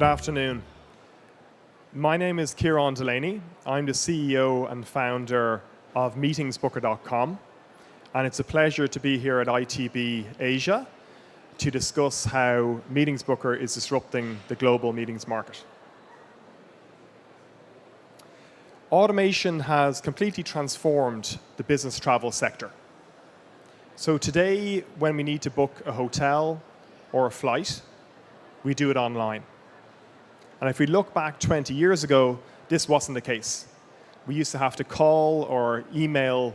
Good afternoon. My name is Ciaran Delaney. I'm the CEO and founder of MeetingsBooker.com, and it's a pleasure to be here at ITB Asia to discuss how MeetingsBooker is disrupting the global meetings market. Automation has completely transformed the business travel sector. So today, when we need to book a hotel or a flight, we do it online. And if we look back 20 years ago, this wasn't the case. We used to have to call or email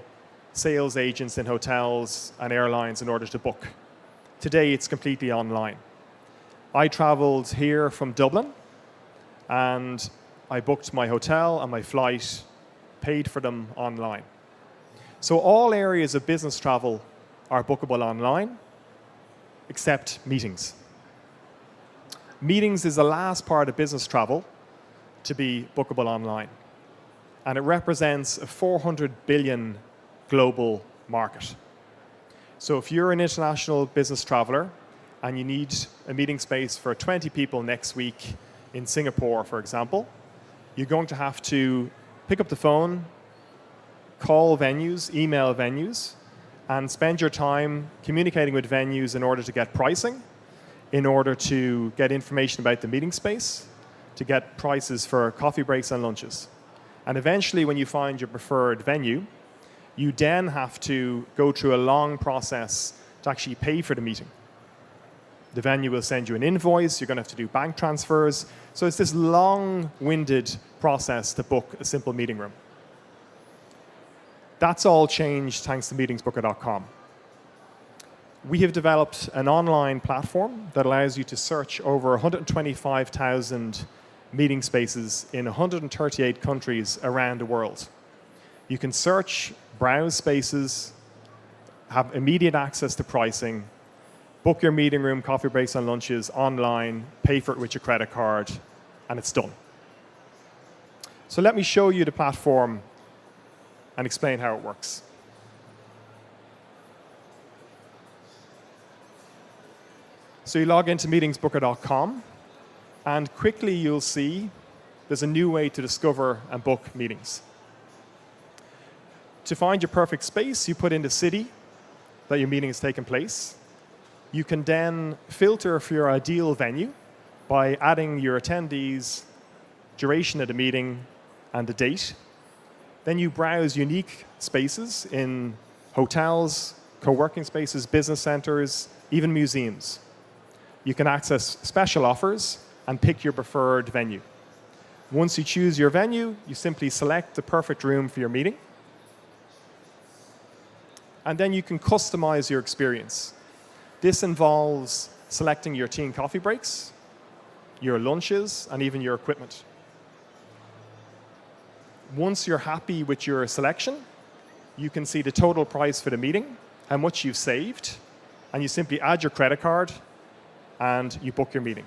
sales agents in hotels and airlines in order to book. Today, it's completely online. I traveled here from Dublin, and I booked my hotel and my flight, paid for them online. So all areas of business travel are bookable online, except meetings. Meetings is the last part of business travel to be bookable online. And it represents a 400 billion global market. So if you're an international business traveler and you need a meeting space for 20 people next week in Singapore, for example, you're going to have to pick up the phone, call venues, email venues, and spend your time communicating with venues in order to get pricing, in order to get information about the meeting space, to get prices for coffee breaks and lunches. And eventually, when you find your preferred venue, you then have to go through a long process to actually pay for the meeting. The venue will send you an invoice, you're going to have to do bank transfers. So it's this long-winded process to book a simple meeting room. That's all changed thanks to MeetingsBooker.com. We have developed an online platform that allows you to search over 125,000 meeting spaces in 138 countries around the world. You can search, browse spaces, have immediate access to pricing, book your meeting room, coffee breaks and lunches online, pay for it with your credit card, and it's done. So let me show you the platform and explain how it works. So you log into MeetingsBooker.com, and quickly you'll see there's a new way to discover and book meetings. To find your perfect space, you put in the city that your meeting is taking place. You can then filter for your ideal venue by adding your attendees, duration of the meeting, and the date. Then you browse unique spaces in hotels, co-working spaces, business centers, even museums. You can access special offers and pick your preferred venue. Once you choose your venue, you simply select the perfect room for your meeting. And then you can customize your experience. This involves selecting your team coffee breaks, your lunches, and even your equipment. Once you're happy with your selection, you can see the total price for the meeting, how much you've saved, and you simply add your credit card and you book your meeting.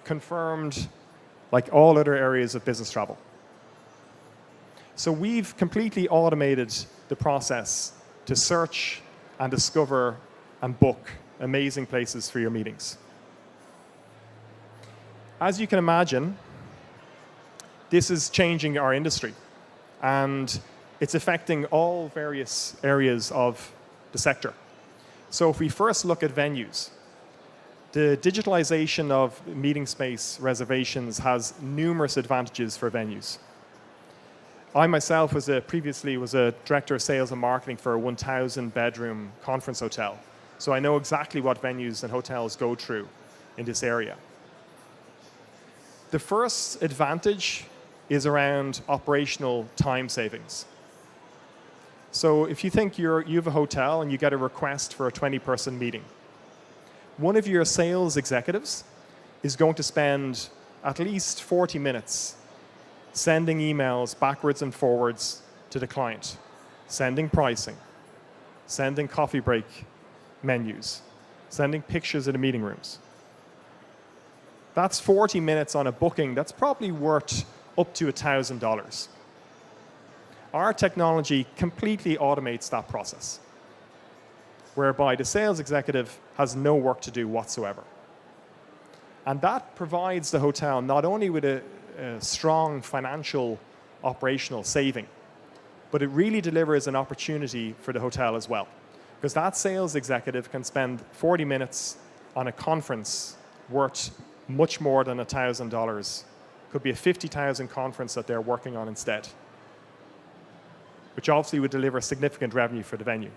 Confirmed like all other areas of business travel. So we've completely automated the process to search and discover and book amazing places for your meetings. As you can imagine, this is changing our industry, and it's affecting all various areas of the sector. So if we first look at venues, the digitalization of meeting space reservations has numerous advantages for venues. I myself previously was a director of sales and marketing for a 1,000-bedroom conference hotel. So I know exactly what venues and hotels go through in this area. The first advantage is around operational time savings. So if you think you have a hotel and you get a request for a 20-person meeting, one of your sales executives is going to spend at least 40 minutes sending emails backwards and forwards to the client, sending pricing, sending coffee break menus, sending pictures of the meeting rooms. That's 40 minutes on a booking that's probably worth up to $1,000. Our technology completely automates that process, whereby the sales executive has no work to do whatsoever. And that provides the hotel not only with a strong financial operational saving, but it really delivers an opportunity for the hotel as well. Because that sales executive can spend 40 minutes on a conference worth much more than $1,000. Could be a 50,000 conference that they're working on instead, which obviously would deliver significant revenue for the venue.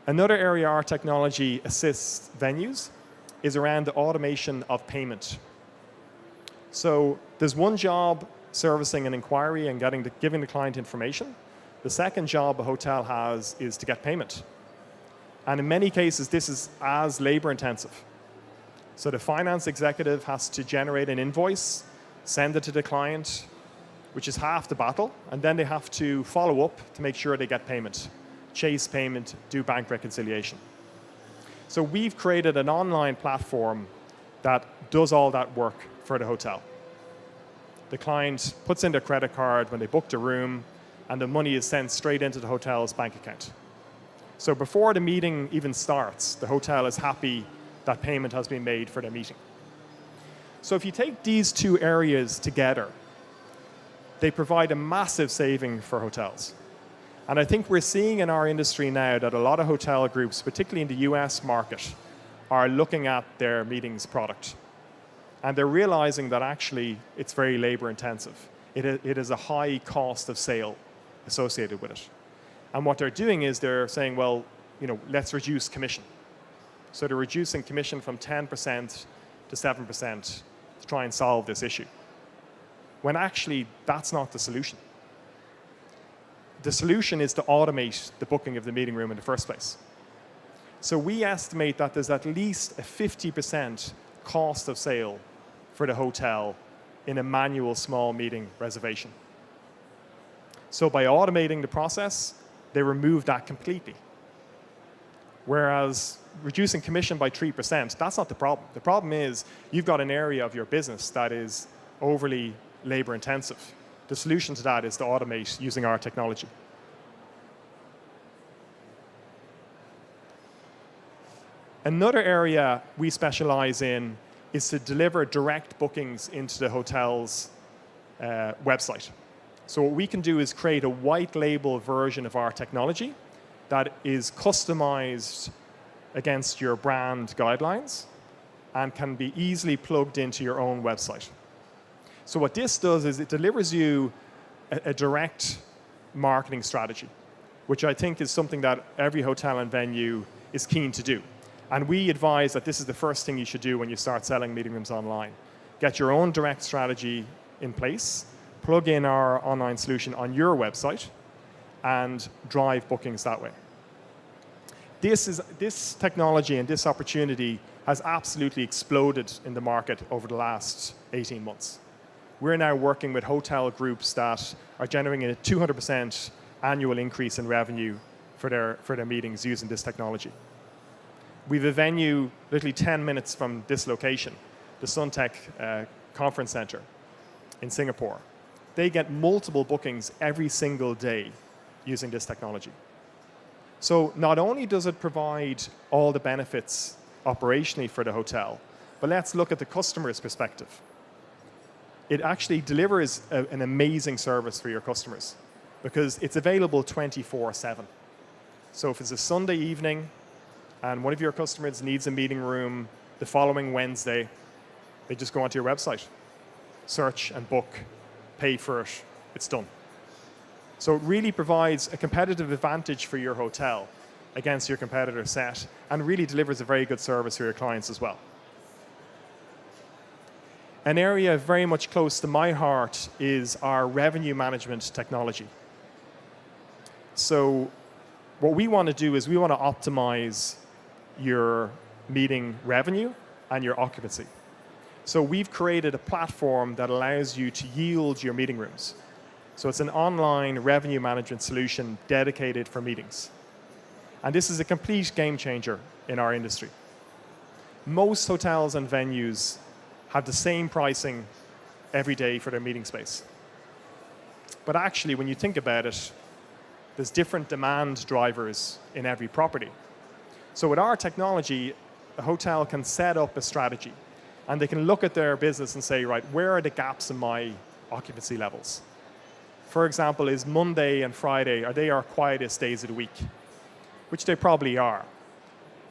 Another area our technology assists venues is around the automation of payment. So there's one job servicing an inquiry and giving the client information. The second job a hotel has is to get payment. And in many cases, this is as labor intensive. So the finance executive has to generate an invoice, send it to the client, which is half the battle, and then they have to follow up to make sure they get payment, chase payment, do bank reconciliation. So we've created an online platform that does all that work for the hotel. The client puts in their credit card when they book the room, and the money is sent straight into the hotel's bank account. So before the meeting even starts, the hotel is happy that payment has been made for their meeting. So if you take these two areas together, they provide a massive saving for hotels. And I think we're seeing in our industry now that a lot of hotel groups, particularly in the US market, are looking at their meetings product. And they're realizing that actually it's very labor intensive. It is a high cost of sale associated with it. And what they're doing is they're saying, well, let's reduce commission. So they're reducing commission from 10% to 7% to try and solve this issue. When actually, that's not the solution. The solution is to automate the booking of the meeting room in the first place. So we estimate that there's at least a 50% cost of sale for the hotel in a manual small meeting reservation. So by automating the process, they remove that completely. Whereas reducing commission by 3%, that's not the problem. The problem is you've got an area of your business that is overly labor intensive. The solution to that is to automate using our technology. Another area we specialize in is to deliver direct bookings into the hotel's website. So what we can do is create a white label version of our technology that is customized against your brand guidelines and can be easily plugged into your own website. So what this does is it delivers you a direct marketing strategy, which I think is something that every hotel and venue is keen to do. And we advise that this is the first thing you should do when you start selling meeting rooms online. Get your own direct strategy in place, plug in our online solution on your website, and drive bookings that way. This technology and this opportunity has absolutely exploded in the market over the last 18 months. We're now working with hotel groups that are generating a 200% annual increase in revenue for their meetings using this technology. We have a venue literally 10 minutes from this location, the Suntec Conference Center in Singapore. They get multiple bookings every single day using this technology. So not only does it provide all the benefits operationally for the hotel, but let's look at the customer's perspective. It actually delivers an amazing service for your customers because it's available 24/7. So if it's a Sunday evening and one of your customers needs a meeting room the following Wednesday, they just go onto your website, search and book, pay for it, it's done. So it really provides a competitive advantage for your hotel against your competitor set and really delivers a very good service for your clients as well. An area very much close to my heart is our revenue management technology. So what we want to do is we want to optimize your meeting revenue and your occupancy. So we've created a platform that allows you to yield your meeting rooms. So it's an online revenue management solution dedicated for meetings. And this is a complete game changer in our industry. Most hotels and venues have the same pricing every day for their meeting space. But actually, when you think about it, there's different demand drivers in every property. So with our technology, a hotel can set up a strategy, and they can look at their business and say, right, where are the gaps in my occupancy levels? For example, is Monday and Friday, are they our quietest days of the week? Which they probably are.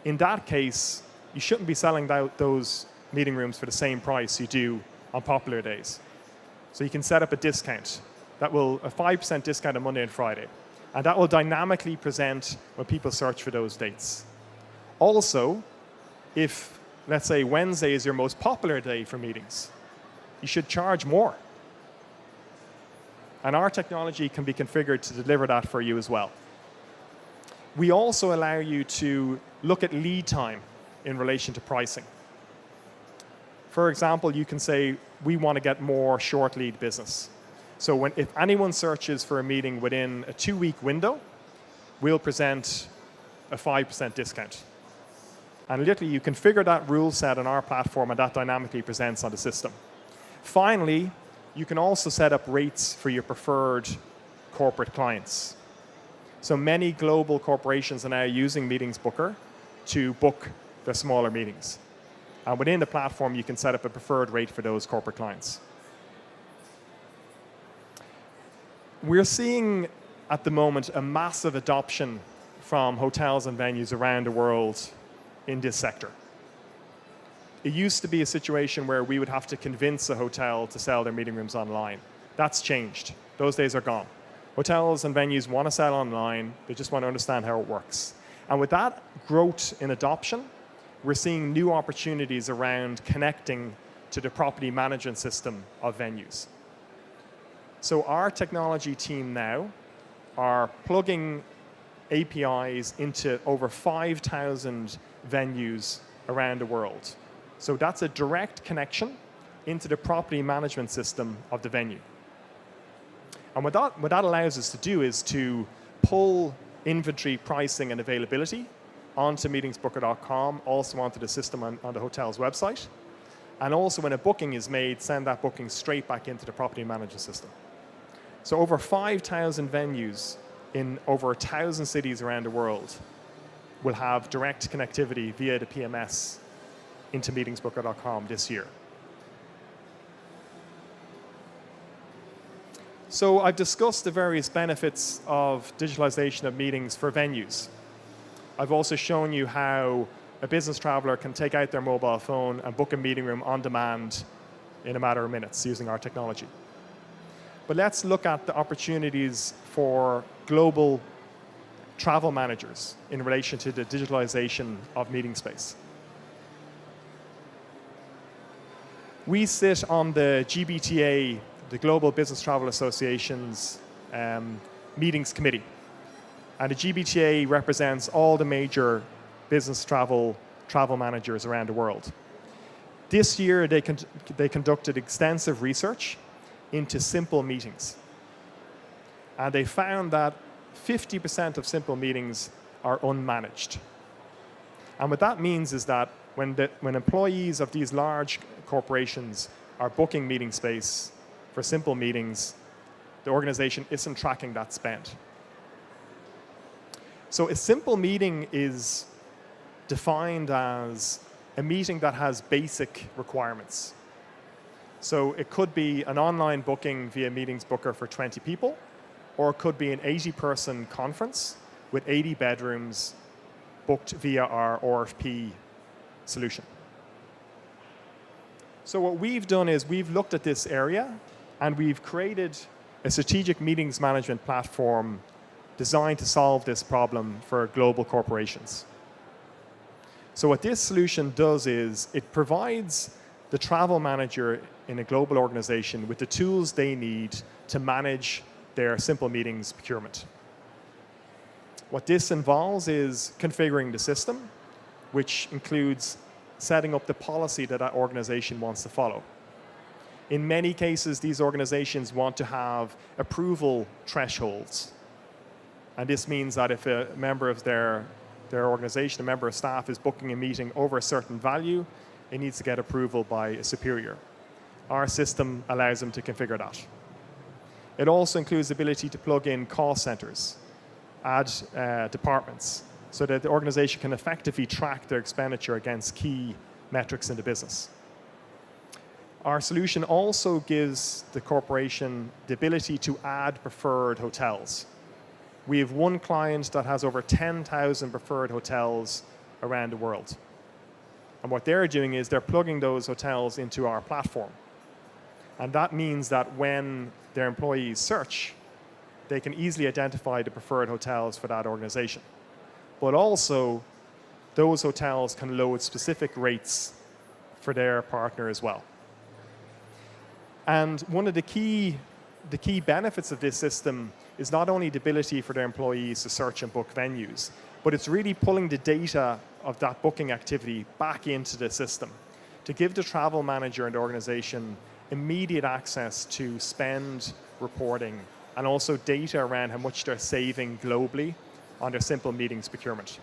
In that case, you shouldn't be selling out those meeting rooms for the same price you do on popular days. So you can set up a discount. A 5% discount on Monday and Friday. And that will dynamically present when people search for those dates. Also, if, let's say, Wednesday is your most popular day for meetings, you should charge more. And our technology can be configured to deliver that for you as well. We also allow you to look at lead time in relation to pricing. For example, you can say, we want to get more short lead business. So if anyone searches for a meeting within a 2-week window, we'll present a 5% discount. And literally, you configure that rule set on our platform, and that dynamically presents on the system. Finally, you can also set up rates for your preferred corporate clients. So many global corporations are now using MeetingsBooker to book their smaller meetings. And within the platform, you can set up a preferred rate for those corporate clients. We're seeing at the moment a massive adoption from hotels and venues around the world in this sector. It used to be a situation where we would have to convince a hotel to sell their meeting rooms online. That's changed. Those days are gone. Hotels and venues want to sell online. They just want to understand how it works. And with that growth in adoption, we're seeing new opportunities around connecting to the property management system of venues. So our technology team now are plugging APIs into over 5,000 venues around the world. So that's a direct connection into the property management system of the venue. And what that allows us to do is to pull inventory pricing and availability onto meetingsbooker.com, also onto the system on the hotel's website. And also when a booking is made, send that booking straight back into the property management system. So over 5,000 venues in over 1,000 cities around the world will have direct connectivity via the PMS into meetingsbooker.com this year. So I've discussed the various benefits of digitalization of meetings for venues. I've also shown you how a business traveler can take out their mobile phone and book a meeting room on demand in a matter of minutes using our technology. But let's look at the opportunities for global travel managers in relation to the digitalization of meeting space. We sit on the GBTA, the Global Business Travel Association's meetings committee. And the GBTA represents all the major business travel managers around the world. This year, they conducted extensive research into simple meetings. And they found that 50% of simple meetings are unmanaged. And what that means is that when employees of these large corporations are booking meeting space for simple meetings, the organization isn't tracking that spend. So a simple meeting is defined as a meeting that has basic requirements. So it could be an online booking via MeetingsBooker for 20 people, or it could be an 80-person conference with 80 bedrooms booked via our RFP solution. So what we've done is we've looked at this area and we've created a strategic meetings management platform designed to solve this problem for global corporations. So what this solution does is it provides the travel manager in a global organization with the tools they need to manage their simple meetings procurement. What this involves is configuring the system, which includes setting up the policy that that organization wants to follow. In many cases, these organizations want to have approval thresholds. And this means that if a member of their organization, a member of staff is booking a meeting over a certain value, it needs to get approval by a superior. Our system allows them to configure that. It also includes the ability to plug in call centers, add departments, so that the organization can effectively track their expenditure against key metrics in the business. Our solution also gives the corporation the ability to add preferred hotels. We have one client that has over 10,000 preferred hotels around the world. And what they're doing is they're plugging those hotels into our platform. And that means that when their employees search, they can easily identify the preferred hotels for that organization. But also, those hotels can load specific rates for their partner as well. And one of the key benefits of this system is not only the ability for their employees to search and book venues, but it's really pulling the data of that booking activity back into the system to give the travel manager and the organization immediate access to spend reporting and also data around how much they're saving globally on their simple meetings procurement.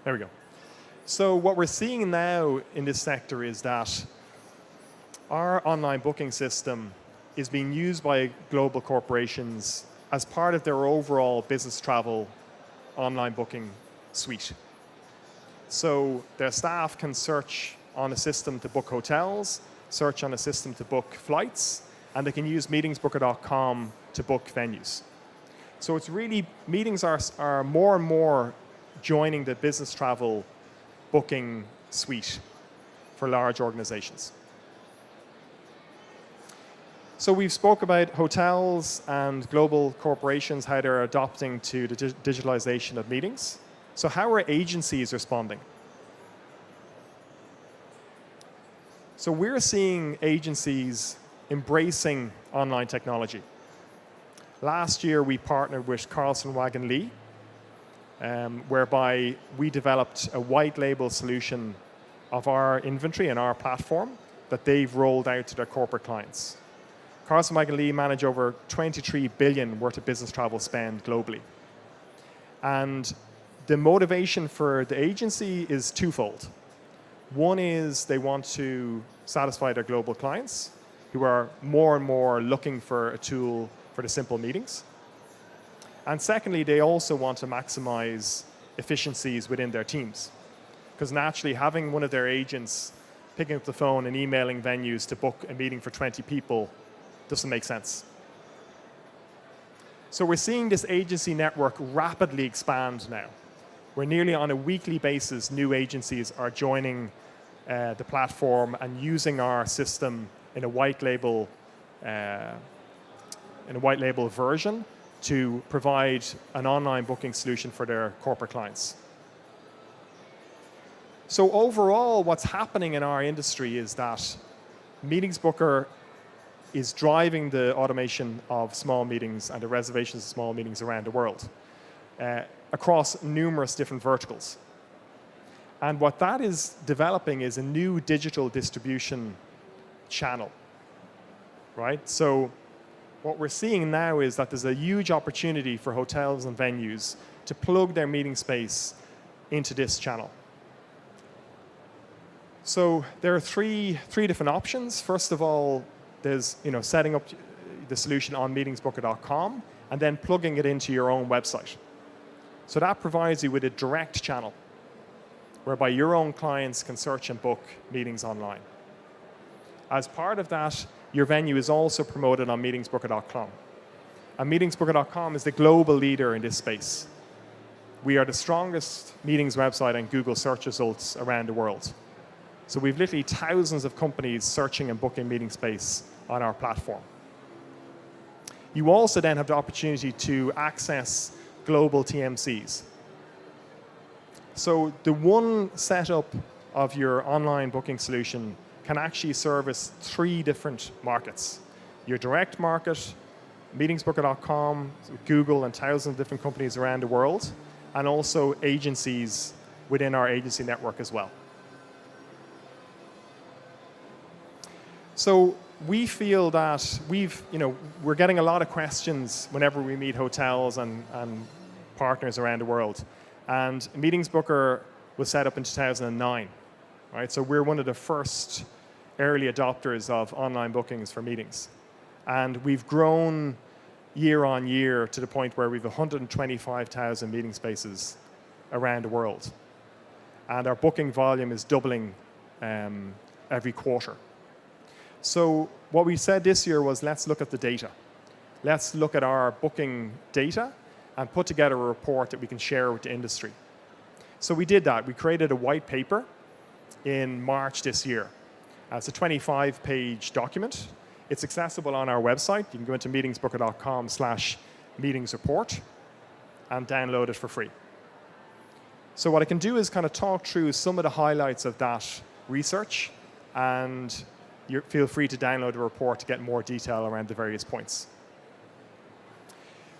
There we go. So what we're seeing now in this sector is that our online booking system is being used by global corporations as part of their overall business travel online booking suite. So their staff can search on a system to book hotels, search on a system to book flights, and they can use MeetingsBooker.com to book venues. So it's really, meetings are more and more joining the business travel booking suite for large organizations. So we've spoke about hotels and global corporations, how they're adopting to the digitalization of meetings. So how are agencies responding? So we're seeing agencies embracing online technology. Last year, we partnered with Carlson Wagon Lee, whereby we developed a white label solution of our inventory and our platform that they've rolled out to their corporate clients. Carlson Wagon Lee manage over 23 billion worth of business travel spend globally. And the motivation for the agency is twofold. One is they want to satisfy their global clients who are more and more looking for a tool for the simple meetings. And secondly, they also want to maximize efficiencies within their teams. Because naturally, having one of their agents picking up the phone and emailing venues to book a meeting for 20 people doesn't make sense. So we're seeing this agency network rapidly expand now. We're nearly on a weekly basis, new agencies are joining the platform and using our system in a white label version to provide an online booking solution for their corporate clients. So overall, what's happening in our industry is that MeetingsBooker is driving the automation of small meetings and the reservations of small meetings around the world across numerous different verticals. And what that is developing is a new digital distribution channel, right? So what we're seeing now is that there's a huge opportunity for hotels and venues to plug their meeting space into this channel. So there are three different options. First of all, there's setting up the solution on MeetingsBooker.com and then plugging it into your own website. So that provides you with a direct channel whereby your own clients can search and book meetings online. As part of that, your venue is also promoted on MeetingsBooker.com. And MeetingsBooker.com is the global leader in this space. We are the strongest meetings website on Google search results around the world. So we've literally thousands of companies searching and booking meeting space on our platform. You also then have the opportunity to access global TMCs. So the one setup of your online booking solution can actually service 3 different markets. Your direct market, MeetingsBooker.com, Google, and thousands of different companies around the world, and also agencies within our agency network as well. So we feel that we're getting a lot of questions whenever we meet hotels and partners around the world. And MeetingsBooker was set up in 2009, right? So we're one of the first early adopters of online bookings for meetings. And we've grown year on year to the point where we've 125,000 meeting spaces around the world. And our booking volume is doubling every quarter. So what we said this year was, let's look at the data. Let's look at our booking data and put together a report that we can share with the industry. So we did that. We created a white paper in March this year. It's a 25-page document. It's accessible on our website. You can go into meetingsbooker.com/meetingsreport and download it for free. So what I can do is kind of talk through some of the highlights of that research, and you feel free to download the report to get more detail around the various points.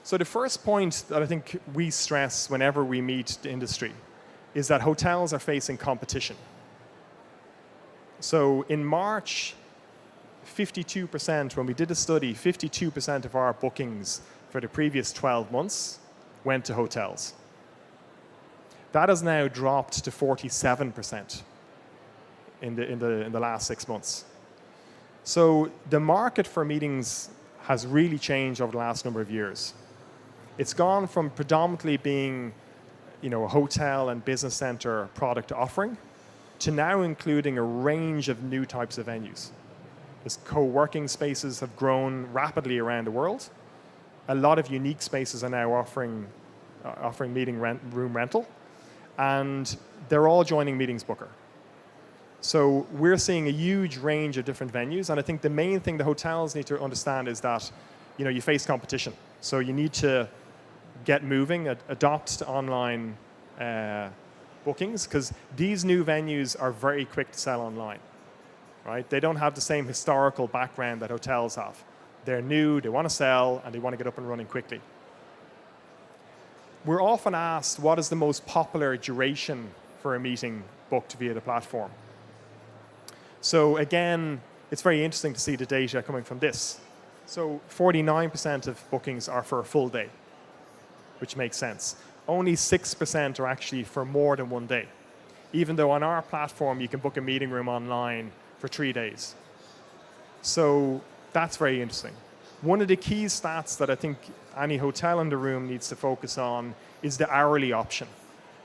So the first point that I think we stress whenever we meet the industry is that hotels are facing competition. So in March, 52%, when we did a study, 52% of our bookings for the previous 12 months went to hotels. That has now dropped to 47% in the last 6 months. So the market for meetings has really changed over the last number of years. It's gone from predominantly being, a hotel and business center product offering to now including a range of new types of venues. As co-working spaces have grown rapidly around the world, a lot of unique spaces are now offering meeting room rental, and they're all joining MeetingsBooker. So we're seeing a huge range of different venues, and I think the main thing the hotels need to understand is that you face competition. So you need to get moving, adopt to online bookings, because these new venues are very quick to sell online. Right? They don't have the same historical background that hotels have. They're new, they want to sell, and they want to get up and running quickly. We're often asked, what is the most popular duration for a meeting booked via the platform? So again, it's very interesting to see the data coming from this. So 49% of bookings are for a full day, which makes sense. Only 6% are actually for more than 1 day, even though on our platform you can book a meeting room online for 3 days. So that's very interesting. One of the key stats that I think any hotel in the room needs to focus on is the hourly option.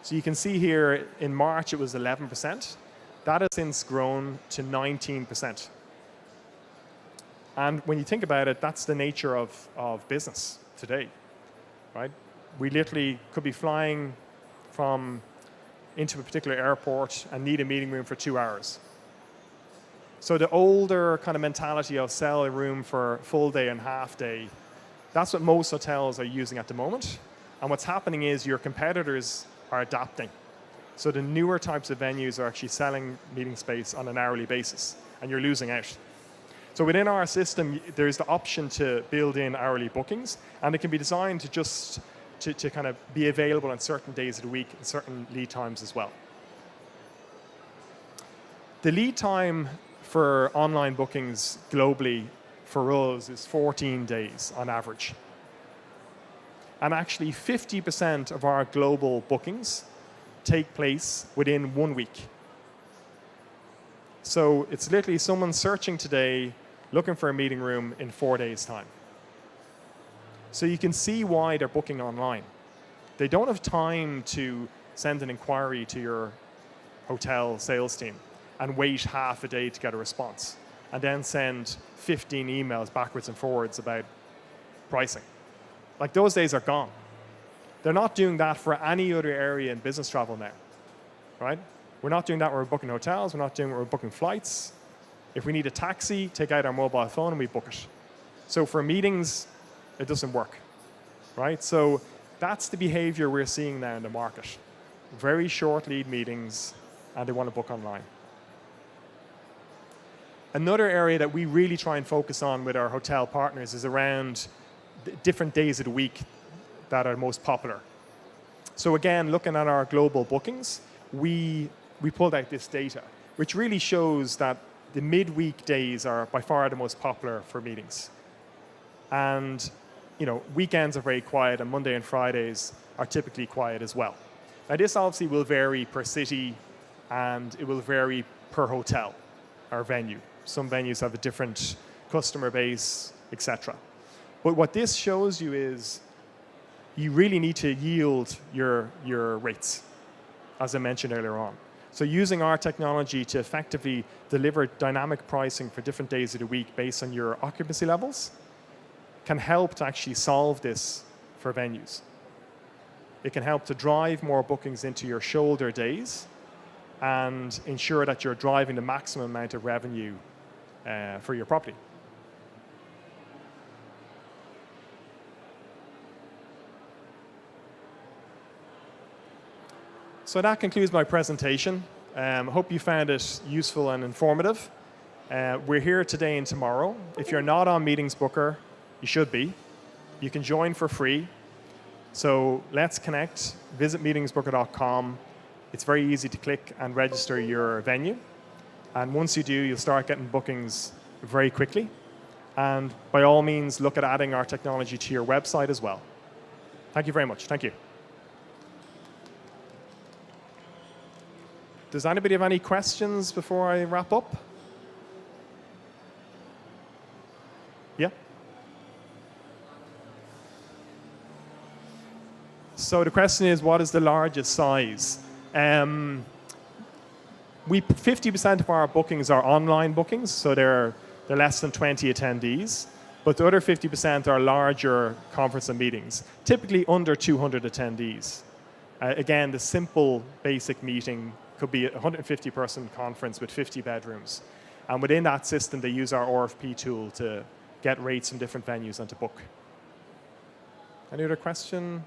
So you can see here in March it was 11%. That has since grown to 19%. And when you think about it, that's the nature of business today, right? We literally could be flying into a particular airport and need a meeting room for 2 hours. So the older kind of mentality of sell a room for full day and half day, that's what most hotels are using at the moment. And what's happening is your competitors are adapting. So the newer types of venues are actually selling meeting space on an hourly basis, and you're losing out. So within our system, there's the option to build in hourly bookings, and it can be designed to just to kind of be available on certain days of the week and certain lead times as well. The lead time for online bookings globally for us is 14 days on average. And actually 50% of our global bookings take place within 1 week. So it's literally someone searching today, looking for a meeting room in 4 days' time. So you can see why they're booking online. They don't have time to send an inquiry to your hotel sales team and wait half a day to get a response, and then send 15 emails backwards and forwards about pricing. Like, those days are gone. They're not doing that for any other area in business travel now, right? We're not doing that when we're booking hotels. We're not doing it when we're booking flights. If we need a taxi, take out our mobile phone and we book it. So for meetings, it doesn't work, right? So that's the behavior we're seeing now in the market. Very short lead meetings, and they want to book online. Another area that we really try and focus on with our hotel partners is around different days of the week that are most popular. So again, looking at our global bookings, we pulled out this data, which really shows that the midweek days are by far the most popular for meetings. And weekends are very quiet, and Monday and Fridays are typically quiet as well. Now, this obviously will vary per city, and it will vary per hotel or venue. Some venues have a different customer base, etc. But what this shows you is you really need to yield your rates, as I mentioned earlier on. So using our technology to effectively deliver dynamic pricing for different days of the week based on your occupancy levels can help to actually solve this for venues. It can help to drive more bookings into your shoulder days and ensure that you're driving the maximum amount of revenue for your property. So that concludes my presentation. I hope you found it useful and informative. We're here today and tomorrow. If you're not on MeetingsBooker, you should be. You can join for free. So let's connect. Visit meetingsbooker.com. It's very easy to click and register your venue. And once you do, you'll start getting bookings very quickly. And by all means, look at adding our technology to your website as well. Thank you very much. Thank you. Does anybody have any questions before I wrap up? Yeah? So the question is, what is the largest size? 50% of our bookings are online bookings, so they're less than 20 attendees. But the other 50% are larger conference and meetings, typically under 200 attendees. Again, the simple basic meeting could be a 150-person conference with 50 bedrooms. And within that system, they use our RFP tool to get rates from different venues and to book. Any other question?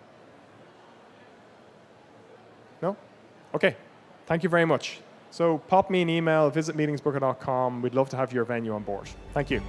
No? OK. Thank you very much. So pop me an email, visit meetingsbooker.com. We'd love to have your venue on board. Thank you.